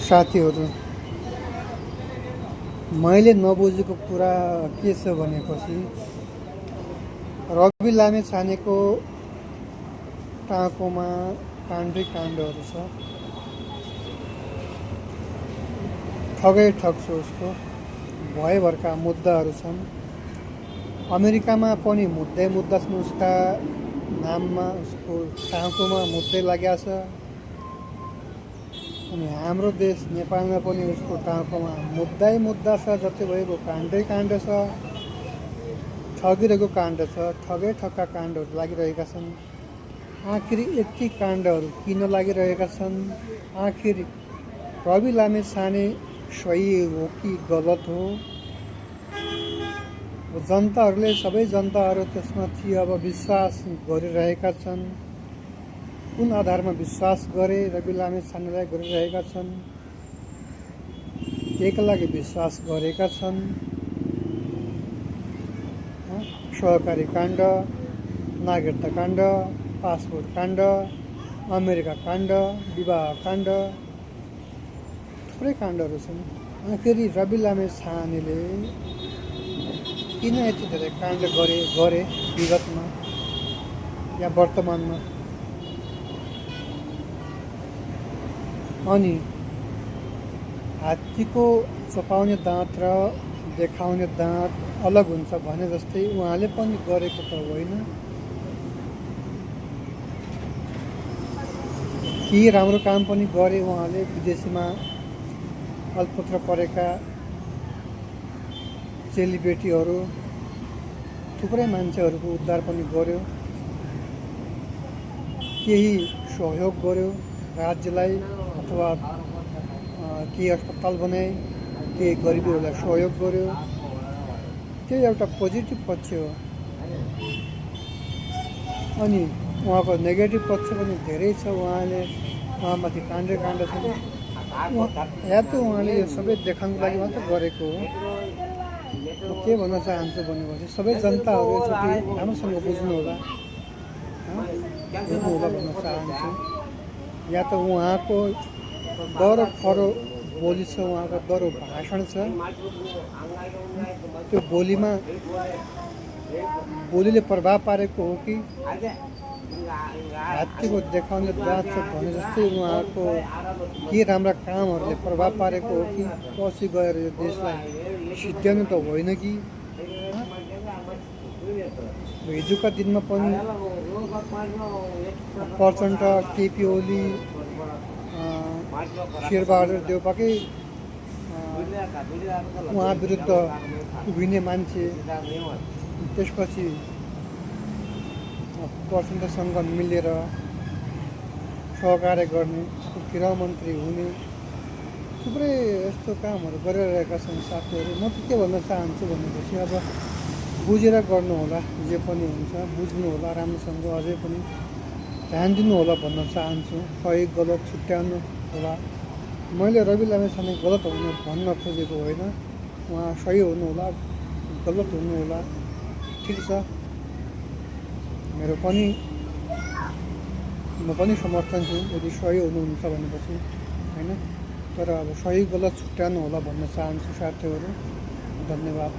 साथीहरू, मैले नबुझेको कुरा के छ भनेपछि रवि लामिछानेको टाँकोमा काण्डै काण्डहरू छ। ठगै ठग छ उसको, भयभरका मुद्दाहरू छन्। अमेरिकामा पनि मुद्दै मुद्दा छन् उसका नाममा, उसको टाँकोमा मुद्दै लागेको छ। अनि हाम्रो देश नेपालमा पनि उसको टाँकोमा मुद्दै मुद्दा छ, जति भएको काण्डै काण्ड छ, ठगिरहेको काण्ड छ, ठगै ठगका काण्डहरू लागिरहेका छन्। आखिर यति काण्डहरू किन लागिरहेका छन्? आखिर रवि लामिछाने सही हो कि गलत हो? जनताहरूले, सबै जनताहरू त्यसमाथि अब विश्वास गरिरहेका छन्। कुन आधारमा विश्वास गरे रवि लामिछानेलाई गरिरहेका छन्? केका लागि विश्वास गरेका छन्? सहकारी काण्ड, नागरिकता काण्ड, पासपोर्ट काण्ड, अमेरिका काण्ड, विवाह काण्ड, थुप्रै काण्डहरू छन्। आखिर रवि लामिछानेले किन यति धेरै काण्ड गरे विगतमा या वर्तमानमा? अनि हात्तीको चपाउने दाँत र देखाउने दाँत अलग हुन्छ भने जस्तै उहाँले पनि गरेको त होइन। केही राम्रो काम पनि गरे उहाँले, विदेशीमा अल्पत्र परेका चेलीबेटीहरू, थुप्रै मान्छेहरूको उद्धार पनि गर्यो। केही सहयोग गर्यो राज्यलाई, अथवा केही अस्पताल बनाए, केही गरिबीहरूलाई सहयोग गर्यो। त्यो एउटा पोजिटिभ पक्ष हो। अनि उहाँको नेगेटिभ पक्ष पनि धेरै छ। उहाँमाथि काण्डै काण्ड छ। या त उहाँले यो सबै देखाउनको लागि मात्र गरेको हो। म के भन्न चाहन्छु भनेपछि सबै जनताहरू एकचोटि राम्रोसँग बुझ्नु होला भन्न चाहन्छु। या त उहाँको डरो खरो बोली छ, उहाँको डरो भाषण छ। त्यो बोलीले प्रभाव पारेको हो कि हात्तीको देखाउने दाँत छ भने जस्तै उहाँको के राम्रा कामहरूले प्रभाव पारेको हो कि पछि गएर यो देशलाई सिद्ध्याउनु त होइन कि? हिजोका दिनमा पनि प्रचण्ड, केपी ओली, शेरबहादुर देउपाकै उहाँ विरुद्ध उभिने मान्छे, त्यसपछि प्रचण्डसँग मिलेर सहकार्य गर्ने, गृहमन्त्री हुने, थुप्रै यस्तो कामहरू गरिरहेका छन् साथीहरू। म त के भन्न चाहन्छु भनेपछि अब बुझेर गर्नु होला, जे पनि हुन्छ बुझ्नु होला, राम्रोसँग अझै पनि ध्यान दिनु होला भन्न चाहन्छु। सही गलत छुट्याउनु होला। मैले रवि लामिछाने गलत हुनु भन्न खोजेको होइन। उहाँ सही हुनु होला, गलत हुनु होला, ठिक छ। म पनि समर्थन छु यदि सही हुनुहुन्छ भनेपछि, होइन। तर अब सही गलत छुट्याउनु होला भन्न चाहन्छु साथीहरू। धन्यवाद।